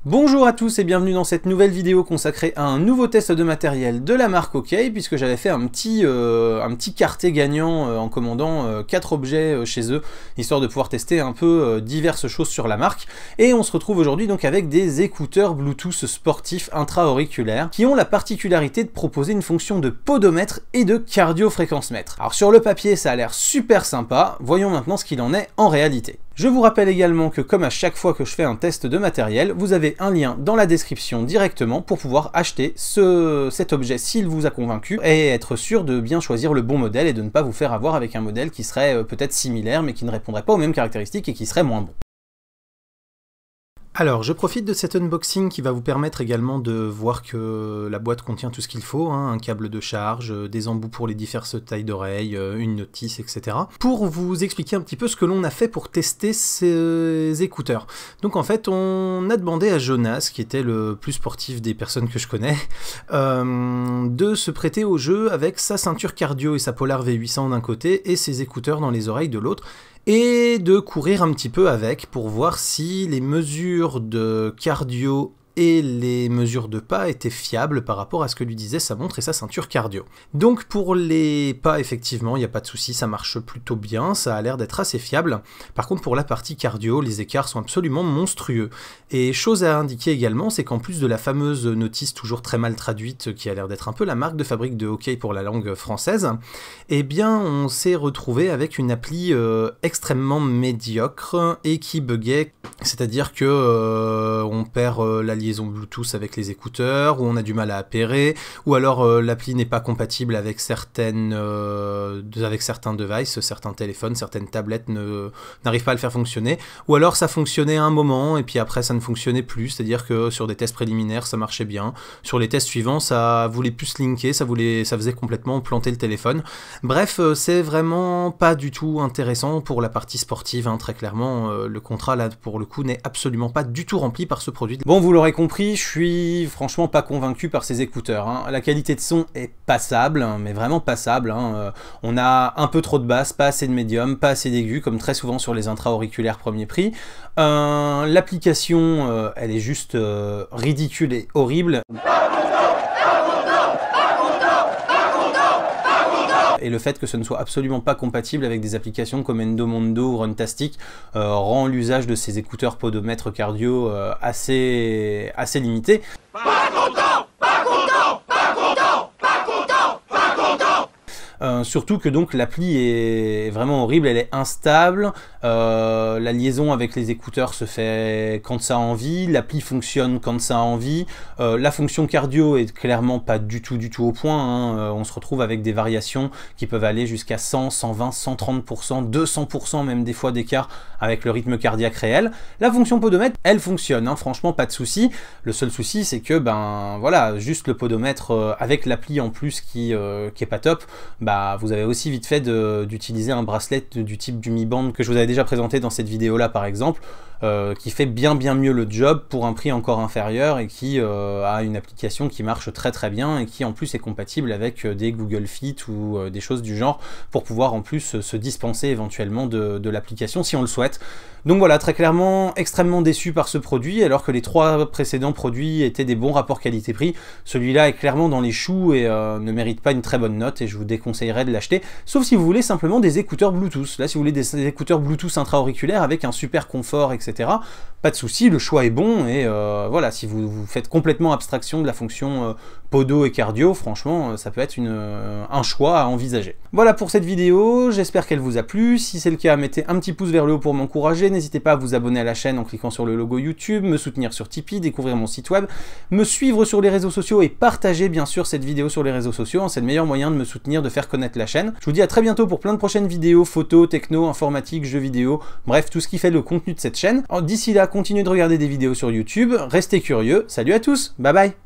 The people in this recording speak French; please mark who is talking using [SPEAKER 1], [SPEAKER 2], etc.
[SPEAKER 1] Bonjour à tous et bienvenue dans cette nouvelle vidéo consacrée à un nouveau test de matériel de la marque OK, puisque j'avais fait un petit quartet gagnant en commandant 4 objets chez eux, histoire de pouvoir tester un peu diverses choses sur la marque. Et on se retrouve aujourd'hui donc avec des écouteurs Bluetooth sportifs intra-auriculaires qui ont la particularité de proposer une fonction de podomètre et de cardio-fréquence-mètre. Alors sur le papier ça a l'air super sympa, voyons maintenant ce qu'il en est en réalité. Je vous rappelle également que comme à chaque fois que je fais un test de matériel, vous avez un lien dans la description directement pour pouvoir acheter cet objet s'il vous a convaincu et être sûr de bien choisir le bon modèle et de ne pas vous faire avoir avec un modèle qui serait peut-être similaire mais qui ne répondrait pas aux mêmes caractéristiques et qui serait moins bon. Alors, je profite de cet unboxing qui va vous permettre également de voir que la boîte contient tout ce qu'il faut, hein, un câble de charge, des embouts pour les diverses tailles d'oreilles, une notice, etc. pour vous expliquer un petit peu ce que l'on a fait pour tester ces écouteurs. Donc en fait, on a demandé à Jonas, qui était le plus sportif des personnes que je connais, de se prêter au jeu avec sa ceinture cardio et sa Polar V800 d'un côté et ses écouteurs dans les oreilles de l'autre, et de courir un petit peu avec pour voir si les mesures de cardio et les mesures de pas étaient fiables par rapport à ce que lui disait sa montre et sa ceinture cardio. Donc pour les pas, effectivement, il n'y a pas de souci, ça marche plutôt bien, ça a l'air d'être assez fiable. Par contre, pour la partie cardio, les écarts sont absolument monstrueux. Et chose à indiquer également, c'est qu'en plus de la fameuse notice toujours très mal traduite, qui a l'air d'être un peu la marque de fabrique de OK pour la langue française, eh bien on s'est retrouvé avec une appli extrêmement médiocre et qui buguait, c'est-à-dire que on perd la liaison Bluetooth avec les écouteurs, ou on a du mal à appairer, ou alors l'appli n'est pas compatible avec certains devices, certains téléphones, certaines tablettes n'arrivent pas à le faire fonctionner, ou alors ça fonctionnait un moment et puis après ça ne fonctionnait plus, c'est-à-dire que sur des tests préliminaires ça marchait bien, sur les tests suivants ça voulait plus se linker, ça faisait complètement planter le téléphone. Bref, c'est vraiment pas du tout intéressant pour la partie sportive, hein, très clairement, le contrat là pour le coup n'est absolument pas du tout rempli par ce produit. Bon, vous l'aurez compris, je suis franchement pas convaincu par ces écouteurs, hein. La qualité de son est passable, mais vraiment passable, hein. On a un peu trop de basse, pas assez de médium, pas assez d'aigu, comme très souvent sur les intra-auriculaires premier prix. L'application, elle est juste ridicule et horrible. Et le fait que ce ne soit absolument pas compatible avec des applications comme Endomondo ou Runtastic rend l'usage de ces écouteurs podomètre cardio assez limité. Pas content, pas content, pas content, pas content, pas content. Surtout que donc l'appli est vraiment horrible, elle est instable, la liaison avec les écouteurs se fait quand ça a envie, l'appli fonctionne quand ça a envie, la fonction cardio est clairement pas du tout au point, hein. On se retrouve avec des variations qui peuvent aller jusqu'à 100, 120, 130%, 200% même des fois d'écart avec le rythme cardiaque réel. La fonction podomètre, elle fonctionne, hein, franchement pas de souci. Le seul souci c'est que ben voilà, juste le podomètre avec l'appli en plus qui est pas top, bah, vous avez aussi vite fait d'utiliser un bracelet du type du Mi Band que je vous avais déjà présenté dans cette vidéo là par exemple, qui fait bien mieux le job pour un prix encore inférieur et qui a une application qui marche très bien et qui en plus est compatible avec des Google Fit ou des choses du genre pour pouvoir en plus se dispenser éventuellement de l'application si on le souhaite. Donc voilà, très clairement extrêmement déçu par ce produit alors que les 3 précédents produits étaient des bons rapports qualité-prix. Celui-là est clairement dans les choux et ne mérite pas une très bonne note et je vous déconseillerais de l'acheter, sauf si vous voulez simplement des écouteurs Bluetooth. Là, si vous voulez des écouteurs Bluetooth intra-auriculaires avec un super confort, etc., pas de souci, le choix est bon et voilà, si vous faites complètement abstraction de la fonction podo et cardio, franchement, ça peut être un choix à envisager. Voilà pour cette vidéo, j'espère qu'elle vous a plu. Si c'est le cas, mettez un petit pouce vers le haut pour m'encourager. N'hésitez pas à vous abonner à la chaîne en cliquant sur le logo YouTube, me soutenir sur Tipeee, découvrir mon site web, me suivre sur les réseaux sociaux et partager bien sûr cette vidéo sur les réseaux sociaux. C'est le meilleur moyen de me soutenir, de faire connaître la chaîne. Je vous dis à très bientôt pour plein de prochaines vidéos, photos, techno, informatique, jeux vidéo, bref, tout ce qui fait le contenu de cette chaîne. D'ici là, continuez de regarder des vidéos sur YouTube, restez curieux, salut à tous, bye bye.